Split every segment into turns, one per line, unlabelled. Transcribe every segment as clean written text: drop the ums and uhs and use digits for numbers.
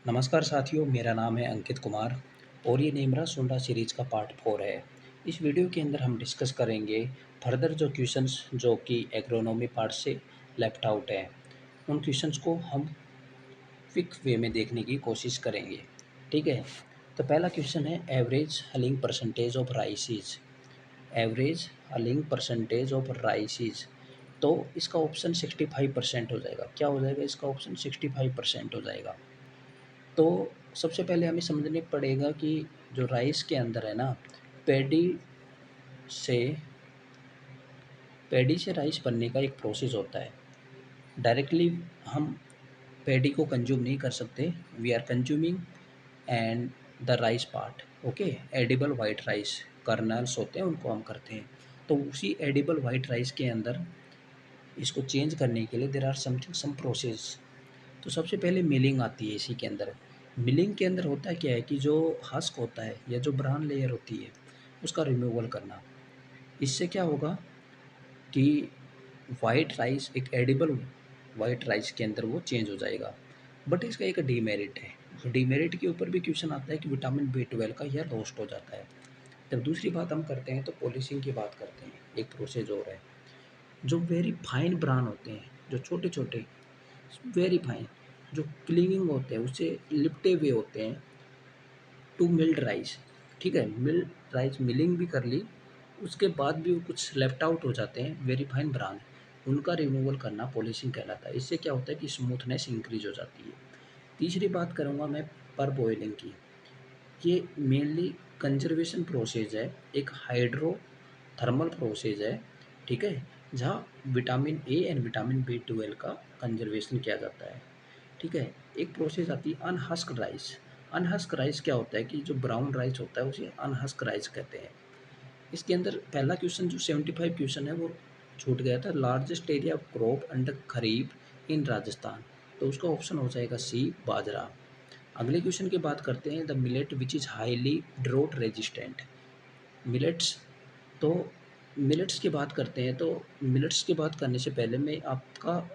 नमस्कार साथियों, मेरा नाम है अंकित कुमार और ये नेमरा सुंडा सीरीज का पार्ट 4 है। इस वीडियो के अंदर हम डिस्कस करेंगे फर्दर जो क्वेश्चंस जो कि एग्रोनॉमी पार्ट से लेफ्ट आउट हैं, उन क्वेश्चंस को हम क्विक वे में देखने की कोशिश करेंगे। ठीक है, तो पहला क्वेश्चन है average hulling percentage of rices. Average hulling percentage of rices, तो इसका ऑप्शन 65% हो जाएगा। क्या हो जाएगा? इसका ऑप्शन 65% हो जाएगा। तो सबसे पहले हमें समझने पड़ेगा कि जो राइस के अंदर है ना, पैडी से पैडी से राइस बनने का एक प्रोसेस होता है। डायरेक्टली हम पैडी को कंज्यूम नहीं कर सकते। We are consuming and the rice part, okay. Edible white rice kernels होते हैं, उनको हम करते हैं। तो उसी एडिबल वाइट राइस के अंदर इसको चेंज करने के लिए there are something some process. तो सबसे पहले मिलिंग आती है इसी के अंदर। मिलिंग के अंदर होता क्या है कि जो हस्क होता है या जो ब्राउन लेयर होती है, उसका रिमूवल करना। इससे क्या होगा कि वाइट राइस एक एडिबल वाइट राइस के अंदर वो चेंज हो जाएगा। बट इसका एक डीमेरिट है। डीमेरिट के ऊपर भी क्वेश्चन आता है कि विटामिन B12 का यह लॉस्ट हो जाता है। जब दूसरी बात हम करते हैं तो पॉलिशिंग की बात करते हैं। एक प्रोसेस और है, जो वेरी फाइन ब्राउन होते हैं, जो छोटे छोटे वेरी फाइन, जो क्लीविंग होते हैं, उससे लिपटे हुए होते हैं, टू मिल्ड राइस। ठीक है, मिल्ड राइस मिलिंग भी कर ली, उसके बाद भी वो कुछ लेफ्ट आउट हो जाते हैं वेरी फाइन ब्राउन, उनका रिमूवल करना पॉलिशिंग कहलाता है। इससे क्या होता है कि स्मूथनेस इंक्रीज हो जाती है। तीसरी बात करूँगा मैं पर बॉइलिंग की। ये मेनली कंजर्वेशन प्रोसेस है, एक हाइड्रो थर्मल प्रोसेस है। ठीक है, जहाँ vitamin A and vitamin B12 का कंजर्वेशन किया जाता है। ठीक है, एक प्रोसेस आती है अनहस्क्ड राइस। अनहस्क्ड राइस क्या होता है कि जो ब्राउन राइस होता है उसे अनहस्क्ड राइस कहते हैं। इसके अंदर पहला क्वेश्चन जो 75 क्वेश्चन है वो छूट गया था। Largest area of crop under kharif in Rajasthan, तो उसका ऑप्शन हो जाएगा सी, बाजरा। अगले क्वेश्चन की बात करते हैं, the millet which is highly draught resistant. Millets, तो मिलेट्स की बात करते हैं, तो मिलेट्स की बात करने से पहले मैं आपका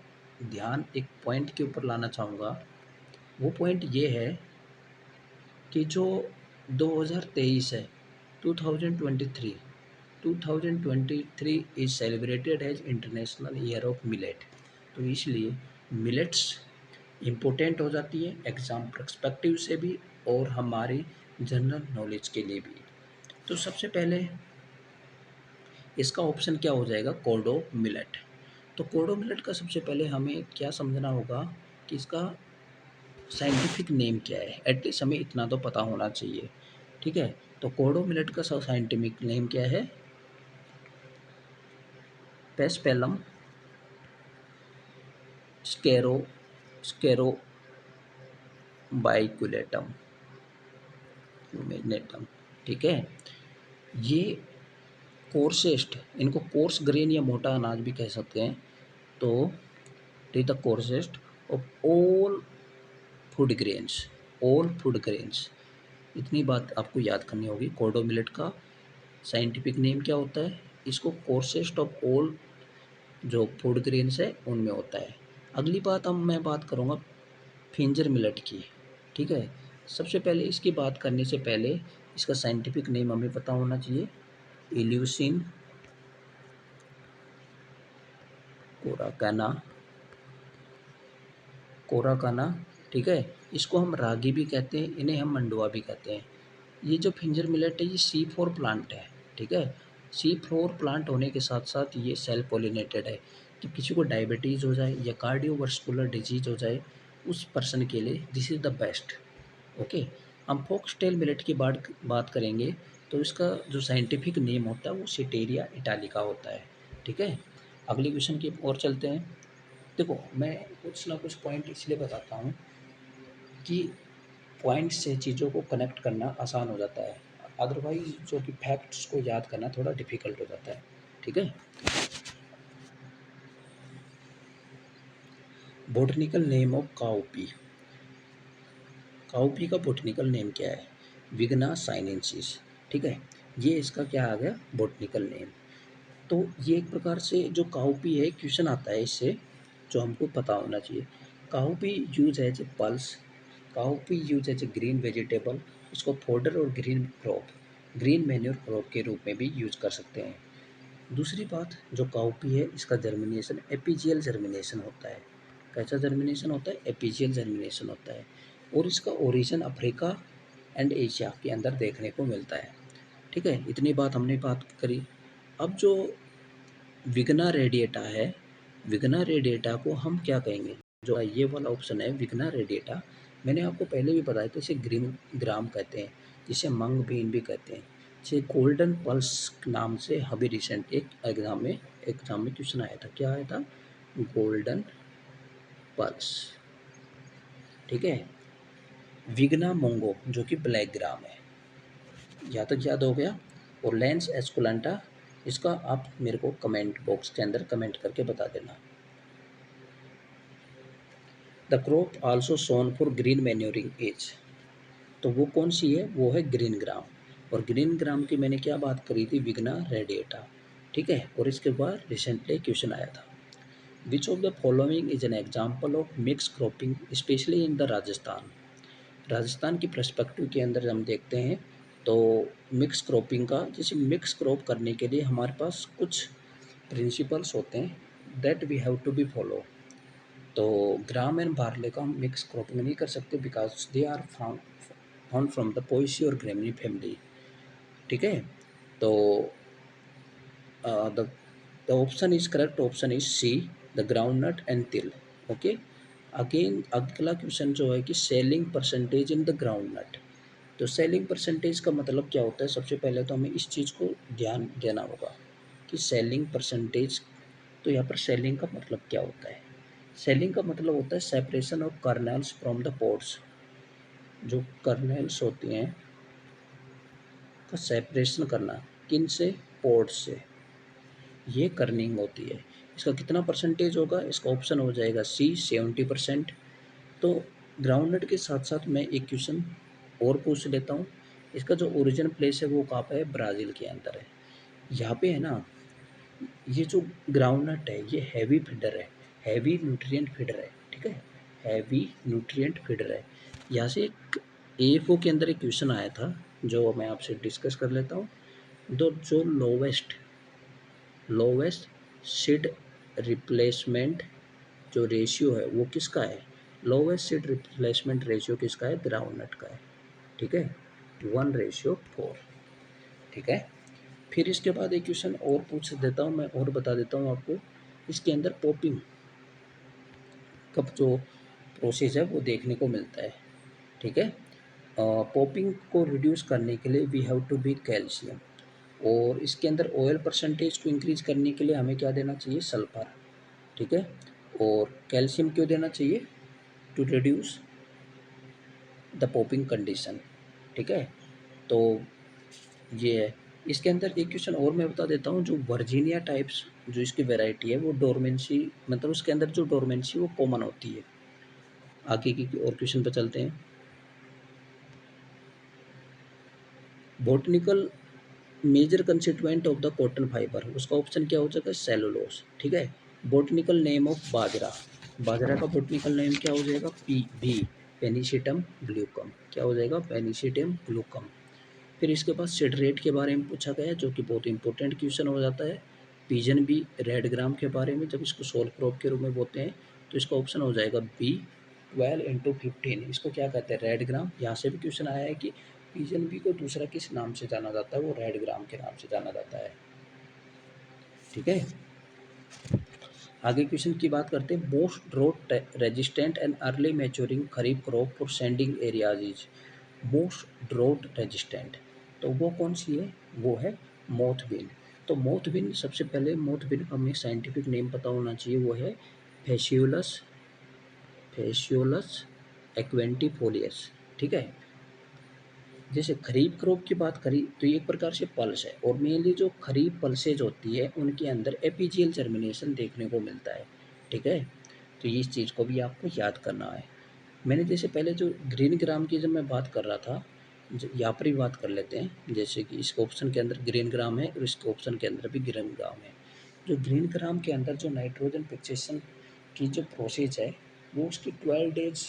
ध्यान एक पॉइंट के ऊपर लाना चाहूँगा। वो पॉइंट ये है कि जो 2023 है, 2023 2023 is celebrated as international year of millet. तो इसलिए मिलेट्स इम्पोर्टेंट हो जाती है एग्ज़ाम पर्सपेक्टिव से भी और हमारी जनरल नॉलेज के लिए भी। तो सबसे पहले इसका ऑप्शन क्या हो जाएगा? कोडो मिलेट। तो कोडो मिलेट का सबसे पहले हमें क्या समझना होगा कि इसका साइंटिफिक नेम क्या है। एटलीस्ट हमें इतना तो पता होना चाहिए। ठीक है, तो कोडो मिलेट का साइंटिफिक नेम क्या है? पेस्पेलम स्केरो स्केरो बाइकुलेटम ह्यूमिनेटम। ठीक है, ये कोर्सेस्ट, इनको कोर्स ग्रेन या मोटा अनाज भी कह सकते हैं। तो it the coarsest of all food grains. इतनी बात आपको याद करनी होगी। कोडो मिलेट का साइंटिफिक नेम क्या होता है? इसको कोर्सेस्ट ऑफ ऑल जो फूड ग्रेन्स है उनमें होता है। अगली बात मैं बात करूँगा फिंजर मिलेट की। ठीक है, सबसे पहले इसकी बात करने से पहले इसका साइंटिफिक नेम हमें पता होना चाहिए। इल्यूसिन कोराकाना कोराकाना। ठीक है, इसको हम रागी भी कहते हैं, इन्हें हम मंडुआ भी कहते हैं। ये जो फिंजर मिलेट है ये C4 प्लांट है। ठीक है, C4 प्लांट होने के साथ साथ ये सेल्फ पॉलिनेटेड है। तो किसी को डायबिटीज़ हो जाए या कार्डियोवास्कुलर डिजीज हो जाए, उस पर्सन के लिए this is the best. Okay, हम फॉक्सटेल मिलेट की बात करेंगे, तो इसका जो साइंटिफिक नेम होता है वो सिटेरिया इटालिका होता है। ठीक है, अगले क्वेश्चन की ओर चलते हैं। देखो, मैं कुछ ना कुछ पॉइंट इसलिए बताता हूँ कि पॉइंट से चीज़ों को कनेक्ट करना आसान हो जाता है। अदरवाइज जो कि फैक्ट्स को याद करना थोड़ा डिफिकल्ट हो जाता है। ठीक है, botanical name of cowpea. Cowpea का बॉटनिकल नेम क्या है? विग्ना साइनेंसिस। ठीक है, ये इसका क्या आ गया? Botanical name. तो ये एक प्रकार से जो काउपी है, क्वेश्चन आता है इससे जो हमको पता होना चाहिए। Cowpea use as a pulse cowpea use as a green vegetable, इसको फोडर और green crop, green manure crop के रूप में भी यूज कर सकते हैं। दूसरी बात, जो काउपी है इसका जर्मिनेशन एपीजियल जर्मिनेशन होता है। कैसा जर्मिनेशन होता है? एपीजियल जर्मिनेशन होता है, और इसका ओरिजिन अफ्रीका एंड एशिया के अंदर देखने को मिलता है। ठीक है, इतनी बात हमने बात करी। अब जो विग्ना रेडिएटा है, विग्ना रेडिएटा को हम क्या कहेंगे? जो ये वाला ऑप्शन है विग्ना रेडिएटा, मैंने आपको पहले भी बताया था, इसे ग्रीन ग्राम कहते हैं, जिसे मंग बीन भी कहते हैं, जिसे गोल्डन पल्स नाम से अभी रिसेंट एक एग्जाम में क्वेश्चन आया था। क्या आया था? Golden pulse. ठीक है, विग्ना मोंगो जो कि ब्लैक ग्राम है, यहाँ तक याद हो गया। और लेंस एस्कुलेंटा, इसका आप मेरे को कमेंट बॉक्स के अंदर कमेंट करके बता देना। The crop also sown for green manuring as, तो वो कौन सी है? वो है ग्रीन ग्राम। और ग्रीन ग्राम की मैंने क्या बात करी थी? विग्ना रेडिएटा। ठीक है, और इसके बाद रिसेंटली क्वेश्चन आया था, विच of the following is an example of mix cropping specially in the Rajasthan. Rajasthan की पर्सपेक्टिव के अंदर हम देखते हैं तो मिक्स क्रॉपिंग का, जैसे मिक्स क्रॉप करने के लिए हमारे पास कुछ प्रिंसिपल्स होते हैं that we have to be follow. तो ग्राम एंड बार्ले का हम मिक्स क्रॉपिंग नहीं कर सकते because they are found from the Poaceae और ग्रेमिनी फैमिली। ठीक है, तो the option is correct, option is C, the groundnut and तिल। ओके, अगेन अगला क्वेश्चन जो है कि shelling percentage in the groundnut. तो सेलिंग परसेंटेज का मतलब क्या होता है? सबसे पहले तो हमें इस चीज़ को ध्यान देना होगा कि सेलिंग परसेंटेज, तो यहाँ पर सेलिंग का मतलब क्या होता है? सेलिंग का मतलब होता है separation of colonel's from the pods. जो कर्नल्स होती हैं का सेपरेशन करना, किन से? पोड्स से, ये कर्निंग होती है। इसका कितना परसेंटेज होगा? इसका ऑप्शन हो जाएगा सी, 70%। तो ग्राउंडनट के साथ साथ मैं एक क्वेश्चन और पूछ लेता हूँ। इसका जो ओरिजिन प्लेस है वो कहाँ पे है? ब्राज़ील के अंदर है। यहाँ पे है ना, ये जो ग्राउंडनट है ये हैवी फीडर है, हैवी न्यूट्रिएंट फीडर है। ठीक है, हैवी न्यूट्रिएंट फीडर है। यहाँ से एक एएफओ के अंदर एक क्वेश्चन आया था जो मैं आपसे डिस्कस कर लेता हूँ। तो जो लोवेस्ट सीड रिप्लेसमेंट जो रेशियो है वो किसका है? लोवेस्ट सीड रिप्लेसमेंट रेशियो किसका है? ग्राउंडनट का है। ठीक है, 1:4। ठीक है, फिर इसके बाद एक क्वेश्चन और पूछ देता हूँ मैं, और बता देता हूँ आपको। इसके अंदर पॉपिंग का जो प्रोसेस है वो देखने को मिलता है। ठीक है, पॉपिंग को रिड्यूस करने के लिए we have to be calcium, और इसके अंदर ऑयल परसेंटेज को इंक्रीज करने के लिए हमें क्या देना चाहिए? सल्फर। ठीक है, और कैल्शियम क्यों देना चाहिए? To reduce the popping condition. ठीक है, तो ये है। इसके अंदर एक क्वेश्चन और मैं बता देता हूँ, जो वर्जीनिया टाइप्स जो इसकी वैरायटी है वो डोरमेंसी, मतलब उसके अंदर जो डोरमेंसी वो कॉमन होती है। आगे की और क्वेश्चन पे चलते हैं। Botanical major constituent of the cotton fibre, उसका ऑप्शन क्या हो जाएगा? सेलुलोज। ठीक है, बॉटनिकल नेम ऑफ बाजरा, बाजरा का बॉटनिकल नेम क्या हो जाएगा? P B pennisetum glaucum. क्या हो जाएगा? पेनिसिटम ग्लूकम। फिर इसके बाद सिडरेट के बारे में पूछा गया है जो कि बहुत इंपॉर्टेंट क्वेश्चन हो जाता है। पिजन बी रेड ग्राम के बारे में, जब इसको सोल क्रॉप के रूप में बोते हैं तो इसका ऑप्शन हो जाएगा बी, 12x15। इसको क्या कहते हैं? रेड ग्राम। यहाँ से भी क्वेश्चन आया है कि पिजन बी को दूसरा किस नाम से जाना जाता है? वो रेड ग्राम के नाम से जाना जाता है। ठीक है, आगे क्वेश्चन की बात करते हैं। Most drought resistant and early maturing kharif crop for sandy areas is, most drought resistant, तो वो कौन सी है? वो है मोथबिन। तो मोथबिन, सबसे पहले मोथबिन का हमें साइंटिफिक नेम पता होना चाहिए, वो है फेशियोलस एक्वेंटिफोलियस। ठीक है, जैसे खरीफ क्रॉप की बात करी तो ये एक प्रकार से पल्स है, और मेनली जो खरीफ पल्सेज होती है उनके अंदर एपीजियल जर्मिनेशन देखने को मिलता है। ठीक है, तो इस चीज़ को भी आपको याद करना है। मैंने जैसे पहले जो ग्रीन ग्राम की जब मैं बात कर रहा था, यहाँ पर ही बात कर लेते हैं। जैसे कि इस ऑप्शन के अंदर ग्रीन ग्राम है और इसके ऑप्शन के अंदर भी ग्रीन ग्राम है। जो ग्रीन ग्राम के अंदर जो नाइट्रोजन फिक्सेशन की जो प्रोसेस है वो उसकी 12 डेज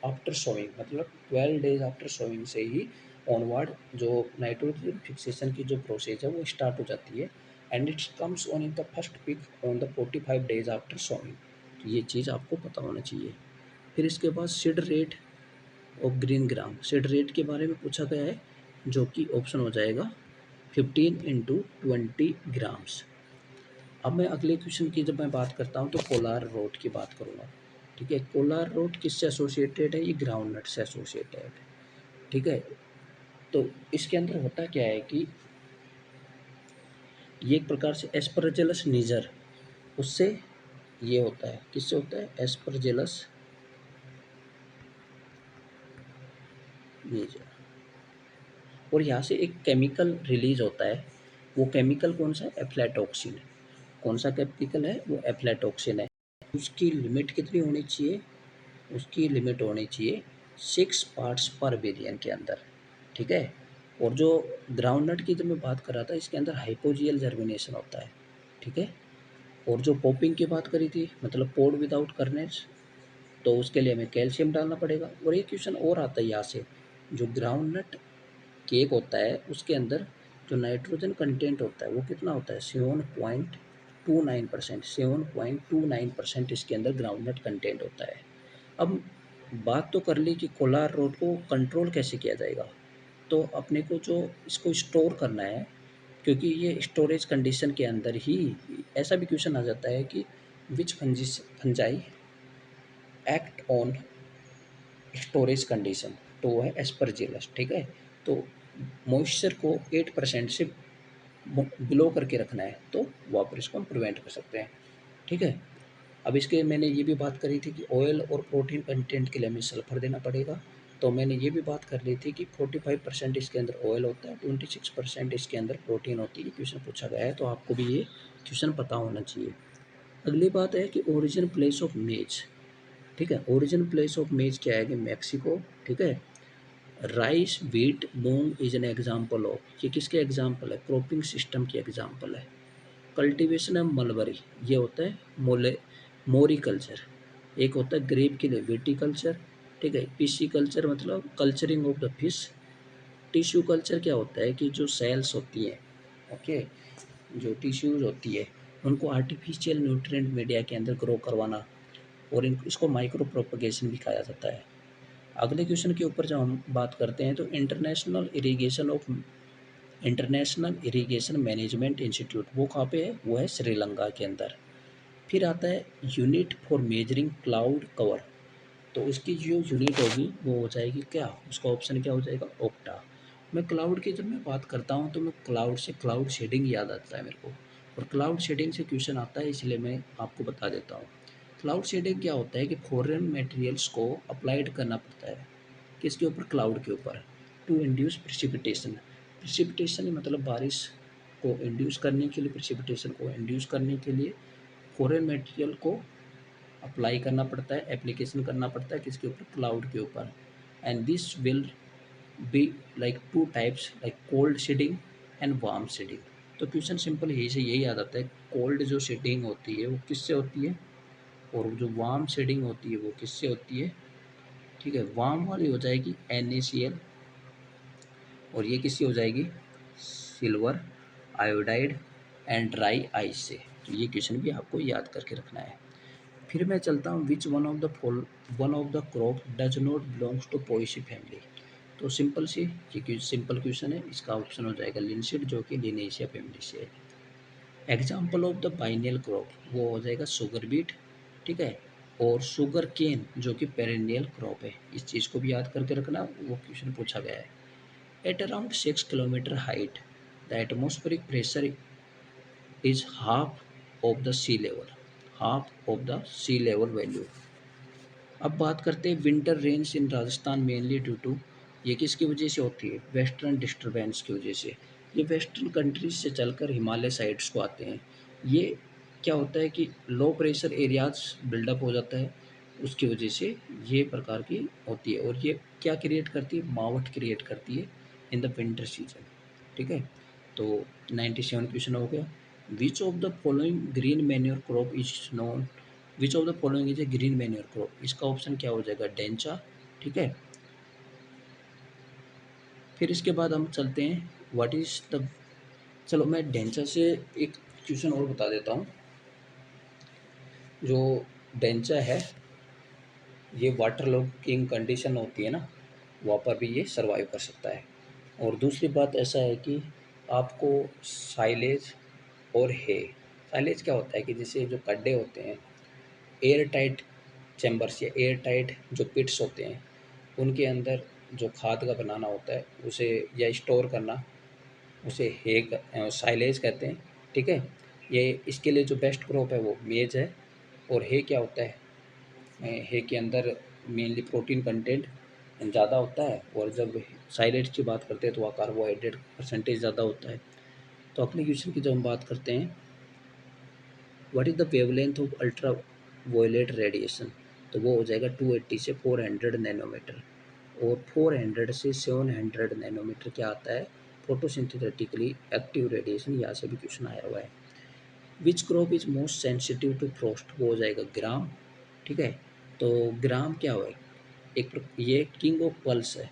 आफ्टर सोइंग, मतलब 12 डेज आफ्टर सोइंग से ही ऑनवर्ड जो नाइट्रोजन फिक्सेशन की जो प्रोसेस है वो स्टार्ट हो जाती है, and it's comes on in the first peak on the 45 days after sowing. तो ये चीज़ आपको पता होना चाहिए। फिर इसके बाद seed rate of green gram, seed rate के बारे में पूछा गया है, जो कि ऑप्शन हो जाएगा 15 × 20 ग्राम्स। अब मैं अगले क्वेश्चन की जब मैं बात करता हूँ तो कोलार रोड की बात करूँगा। ठीक है, कोलार रोड किससे एसोसिएटेड है? ये ग्राउंड नट से एसोसिएटेड है। ठीक है, तो इसके अंदर होता क्या है कि ये एक प्रकार से एस्परजिलस निजर, उससे ये होता है, किससे होता है? एस्परजिलस निजर। और यहाँ से एक केमिकल रिलीज होता है, वो केमिकल कौन सा है? एफ्लैटॉक्सिन। कौन सा केमिकल है? वो एफ्लैटॉक्सिन है। उसकी लिमिट कितनी होनी चाहिए? उसकी लिमिट होनी चाहिए 6 पार्ट्स पर बिलियन के अंदर। ठीक है, और जो ग्राउंड नट की जब मैं बात कर रहा था, इसके अंदर हाइपोजियल जर्मिनेशन होता है। ठीक है, और जो पॉपिंग की बात करी थी, मतलब पोड विदाउट कर्नेल्स, तो उसके लिए हमें कैल्शियम डालना पड़ेगा। और एक क्वेश्चन और आता है यहाँ से, जो ग्राउंड नट केक होता है उसके अंदर जो नाइट्रोजन कंटेंट होता है वो कितना होता है? 7.29%। 7.29% इसके अंदर ग्राउंड नट कंटेंट होता है। अब बात तो कर ली कि कोलार रोड को कंट्रोल कैसे किया जाएगा, तो अपने को जो इसको स्टोर करना है, क्योंकि ये स्टोरेज कंडीशन के अंदर ही, ऐसा भी क्वेश्चन आ जाता है कि which fungi act on storage condition, तो वो है एस्परजिलस। ठीक है, तो मॉइस्चर को 8% से बिलो करके रखना है, तो वापस इसको हम प्रिवेंट कर सकते हैं। ठीक है, अब इसके मैंने ये भी बात करी थी कि ऑयल और प्रोटीन कंटेंट के लिए हमें सल्फर देना पड़ेगा, तो मैंने ये भी बात कर ली थी कि 45% इसके अंदर ऑयल होता है, 26% इसके अंदर प्रोटीन होती है। क्वेश्चन पूछा गया है, तो आपको भी ये क्वेश्चन पता होना चाहिए। अगली बात है कि ओरिजिन प्लेस ऑफ मेज। ठीक है, ओरिजिन प्लेस ऑफ मेज क्या है कि मैक्सिको। ठीक है, rice wheat moong is an example of, ये किसके एग्जाम्पल है? क्रॉपिंग सिस्टम की एग्जाम्पल है। कल्टीवेशन ऑफ मलबरी, ये होता है मोले मोरी कल्चर। एक होता है ग्रेप के लिए विटी कल्चर। ठीक है, पीसी कल्चर मतलब culturing of the fish. Tissue culture क्या होता है कि जो सेल्स होती हैं, ओके, जो टिश्यूज होती है उनको आर्टिफिशियल न्यूट्रिएंट मीडिया के अंदर ग्रो करवाना, और इसको माइक्रो प्रोपगेशन भी कहा जाता है। अगले क्वेश्चन के ऊपर जब हम बात करते हैं तो इंटरनेशनल इरिगेशन मैनेजमेंट इंस्टीट्यूट, वो कहाँ पे है? वो है श्रीलंका के अंदर। फिर आता है unit for measuring cloud cover, तो उसकी जो यूनिट होगी वो हो जाएगी क्या? उसका ऑप्शन क्या हो जाएगा? ओक्टा। मैं क्लाउड की जब मैं बात करता हूँ तो मैं क्लाउड से क्लाउड शेडिंग याद आता है मेरे को, और क्लाउड शेडिंग से क्वेश्चन आता है, इसलिए मैं आपको बता देता हूँ। क्लाउड शेडिंग क्या होता है कि फॉरेन मटेरियल्स को अप्लाइड करना पड़ता है, किसके ऊपर? क्लाउड के ऊपर, टू इंड्यूस प्रिसिपिटेशन। प्रिसिपिटेशन मतलब बारिश को इंड्यूस करने के लिए, प्रिसिपिटेशन को इंड्यूस करने के लिए फॉरेन मटेरियल को अप्लाई करना पड़ता है, एप्लीकेशन करना पड़ता है, किसके ऊपर? क्लाउड के ऊपर। And this will be like two types, like cold shading and warm shading. तो क्वेश्चन सिंपल यही से यही याद आता है, कोल्ड जो शेडिंग होती है वो किससे होती है, और जो वार्म शेडिंग होती है वो किससे होती है? ठीक है, वार्म वाली हो जाएगी NaCl, और ये किससे हो जाएगी? Silver iodide and dry ice से। तो ये क्वेश्चन भी आपको याद करके रखना है। फिर मैं चलता हूँ, which one of the crop does not belongs to Poaceae family. तो सिंपल सी ये सिंपल क्वेश्चन है, इसका ऑप्शन हो जाएगा लिनसीड, जो कि लिनेशिया फैमिली से है। Example of the biennial crop, वो हो जाएगा शुगर बीट। ठीक है, और शुगर केन जो कि पेरेनियल क्रॉप है, इस चीज़ को भी याद करके रखना, वो क्वेश्चन पूछा गया है। At around 6 kilometre height the atmospheric pressure is half of the sea level, half of the sea level value. अब बात करते हैं winter rains in Rajasthan mainly due to, ये किसकी वजह से होती है? वेस्टर्न डिस्टर्बेंस की वजह से। ये वेस्टर्न कंट्रीज से चलकर हिमालय साइड्स को आते हैं। ये क्या होता है कि लो प्रेशर एरियाज बिल्डअप हो जाता है, उसकी वजह से ये प्रकार की होती है, और ये क्या क्रिएट करती है? मावट क्रिएट करती है इन द विंटर सीजन। ठीक है, तो 97 क्वेश्चन हो गया। विच of the following green manure crop is known, which of the following is a green manure crop, इसका ऑप्शन क्या हो जाएगा? डेंचा, ठीक है। फिर इसके बाद हम चलते हैं व्हाट इज़ द, चलो मैं डेंचर से एक क्वेश्चन और बता देता हूँ। जो डेंचर है ये वाटर लॉगिंग कंडीशन होती है ना, वहाँ पर भी ये सर्वाइव कर सकता है। और दूसरी बात ऐसा है कि आपको साइलेज और है, साइलेज क्या होता है कि जैसे जो गड्ढे होते हैं, एयर टाइट चैम्बर्स या एयर टाइट जो पिट्स होते हैं, उनके अंदर जो खाद का बनाना होता है उसे या स्टोर करना, उसे हे साइलेज कहते हैं। ठीक है। ये इसके लिए जो बेस्ट क्रॉप है वो मेज है। और हे क्या होता है, है के अंदर मेनली प्रोटीन कंटेंट ज़्यादा होता है, और जब साइलेज की बात करते हैं तो वहाँ कार्बोहाइड्रेट परसेंटेज ज़्यादा होता है। तो अपने क्वेश्चन की जब हम बात करते हैं what is the wavelength of ultraviolet radiation, तो वो हो जाएगा 280 से 400 नैनोमीटर। और 400 से 700 नैनोमीटर क्या आता है, फोटोसिंथेटिकली एक्टिव रेडिएशन, यहाँ से भी क्वेश्चन आया हुआ है। Which crop is most sensitive to frost, वो हो जाएगा ग्राम। ठीक है। तो ग्राम क्या हुआ, ये किंग ऑफ पल्स है,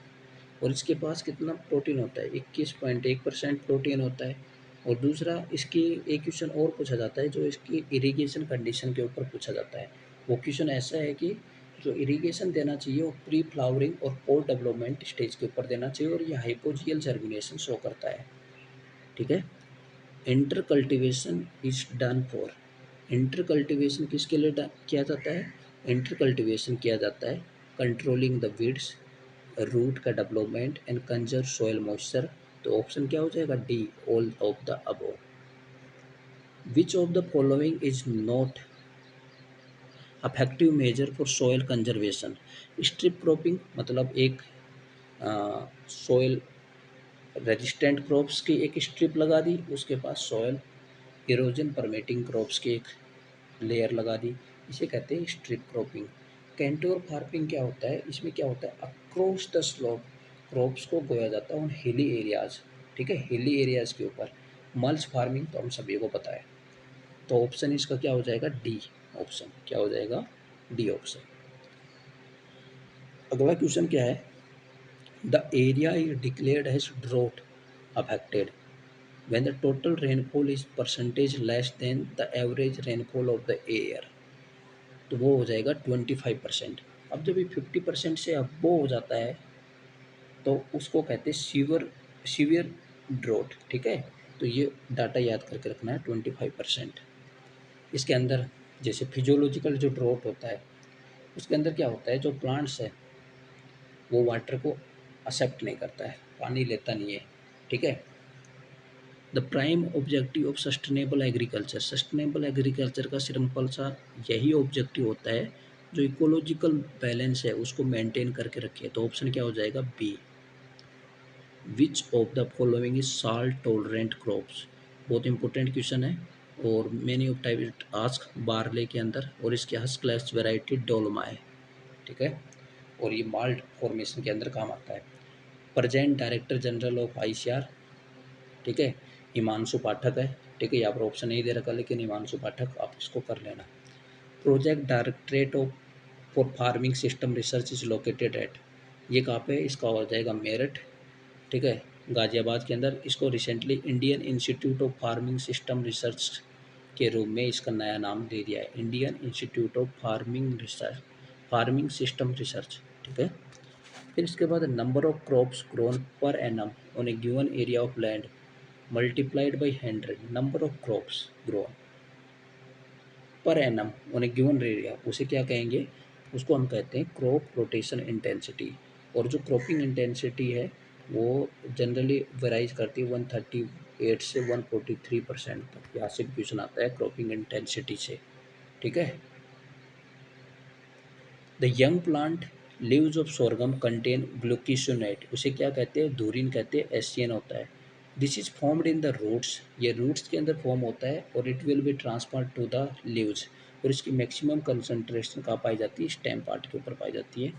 और इसके पास कितना प्रोटीन होता है, 21.1% प्रोटीन होता है। और दूसरा इसकी एक क्वेश्चन और पूछा जाता है जो इसकी इरिगेशन कंडीशन के ऊपर पूछा जाता है। वो क्वेश्चन ऐसा है कि जो इरिगेशन देना चाहिए वो प्री फ्लावरिंग और पोस्ट डेवलपमेंट स्टेज के ऊपर देना चाहिए, और ये हाइपोजियल जर्मिनेशन शो करता है। ठीक है। Inter cultivation is done for, inter cultivation किसके लिए किया जाता है, इंटर कल्टिवेशन किया जाता है कंट्रोलिंग द वीड्स, रूट का development and conserve soil moisture. तो ऑप्शन क्या हो जाएगा, D, all of the above. Which of the following is not effective measure for soil conservation, strip cropping मतलब एक सॉइल रेजिस्टेंट क्रॉप्स की एक strip लगा दी, उसके पास सॉइल इरोजन परमिटिंग क्रॉप्स की एक लेयर लगा दी, इसे कहते हैं स्ट्रिप क्रॉपिंग। कैंटोर फार्मिंग क्या होता है, इसमें क्या होता है, अक्रॉस द स्लोप क्रॉप्स को बोया जाता है ऑन हिली एरियाज। ठीक है, हिली एरियाज के ऊपर। मल्च फार्मिंग तो हम सभी को पता है। तो ऑप्शन इसका क्या हो जाएगा, डी ऑप्शन, क्या हो जाएगा, डी ऑप्शन। अगला क्वेश्चन क्या है, the area is declared as drought affected when the total rainfall is percentage less than the average rainfall of the year, तो वो हो जाएगा 25%। अब जब ये 50% से अबव हो जाता है तो उसको कहते हैं सीवियर ड्रॉट। ठीक है। तो ये डाटा याद करके रखना है, 25%। इसके अंदर जैसे फिजियोलॉजिकल जो ड्रॉट होता है उसके अंदर क्या होता है, जो प्लांट्स है वो वाटर को एक्सेप्ट नहीं करता है, पानी लेता नहीं है। ठीक है। The prime objective of sustainable agriculture, sustainable agriculture का सिंपल सा यही ऑब्जेक्टिव होता है जो इकोलॉजिकल बैलेंस है उसको मेंटेन करके रखे। तो ऑप्शन क्या हो जाएगा, B. Which of the following is salt tolerant crops, बहुत इंपॉर्टेंट क्वेश्चन है। और many of type it ask barley के अंदर, और इसके हस क्लास वेराइटी डोलमा है। ठीक है। और ये माल्ट फॉर्मेशन के अंदर काम आता है। Present director general of ICR, ठीक है, हिमांशु पाठक है। ठीक है, यहाँ पर ऑप्शन नहीं दे रखा लेकिन हिमांशु पाठक, आप इसको कर लेना। Project directorate of for farming system research is located at, ये कहाँ पे है, इसका हो जाएगा मेरठ। ठीक है, गाजियाबाद के अंदर। इसको recently Indian institute of farming system research के रूप में इसका नया नाम दे दिया है, Indian institute of farming research, farming system research. ठीक है। फिर इसके बाद number of crops grown per annum on A given area of land multiplied by 100, number of crops grown per annum on A given area, उसे क्या कहेंगे, उसको हम कहते हैं क्रॉप रोटेशन इंटेंसिटी। और जो क्रॉपिंग इंटेंसिटी है वो जनरली वेराइज करती है 138 से 143% तक। यहाँ से क्वेश्चन आता है क्रॉपिंग इंटेंसिटी से। ठीक है। The young plant leaves of sorghum contain glucosinate, उसे क्या कहते हैं, धुरीन कहते हैं, एससीएन होता है। This is formed in the roots, ये रूट्स के अंदर फॉर्म होता है, और it will be transfer to the leaves. और इसकी मैक्सिमम कंसंट्रेशन कहाँ पाई जाती है, स्टेम पार्ट के ऊपर पाई जाती है।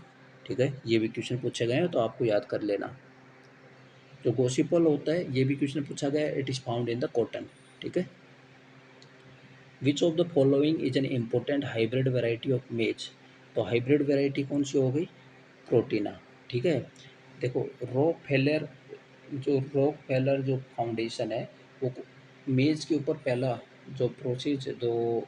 ठीक है, ये भी क्वेश्चन पूछे गए हैं तो आपको याद कर लेना। जो गोसिपल होता है ये भी क्वेश्चन पूछा गया है, it is found in the cotton. ठीक है। विच of the following is an important hybrid variety of मेज, तो हाइब्रिड वेराइटी कौन सी हो गई, प्रोटीना, ठीक है। देखो रॉक फेलर जो फाउंडेशन है वो मेज के ऊपर पहला जो प्रोसेस जो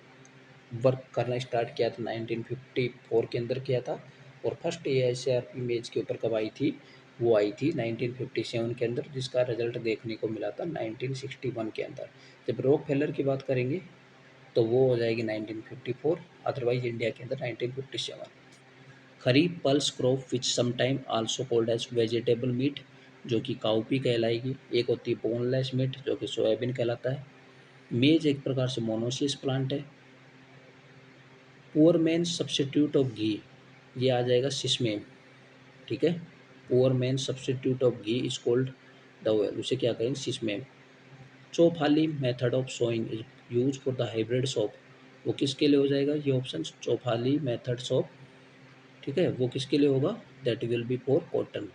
वर्क करना स्टार्ट किया था 1954 के अंदर किया था। और फर्स्ट AICRP मेज के ऊपर कब आई थी, वो आई थी 1957 के अंदर, जिसका रिजल्ट देखने को मिला था 1961 के अंदर। जब रॉक फेलर की बात करेंगे तो वो हो जाएगी 1954, अदरवाइज इंडिया के अंदर 1957। Kharif pulse crop which sometime also called as vegetable meat, जो कि काउपी कहलाएगी। एक होती है बोनलेस मीट, जो कि सोयाबीन कहलाता है। मेज एक प्रकार से मोनोसियस प्लांट है। Poor man substitute of ghee, ये आ जाएगा सिसमेम, ठीक है। Poor man substitute of ghee is called the oil, उसे क्या कहेंगे, sesame. Chaufali method of sowing is use for the hybrid sop, वो किसके लिए हो जाएगा ये ऑप्शन, चौफाली मेथड्स ऑफ, ठीक है, वो किसके लिए होगा, that will be for cotton.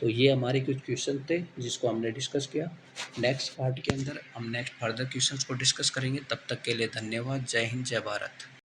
तो ये हमारे कुछ क्वेश्चन थे जिसको हमने डिस्कस किया। नेक्स्ट पार्ट के अंदर हम नेक्स्ट फर्दर क्वेश्चंस को डिस्कस करेंगे। तब तक के लिए धन्यवाद। जय हिंद, जय भारत।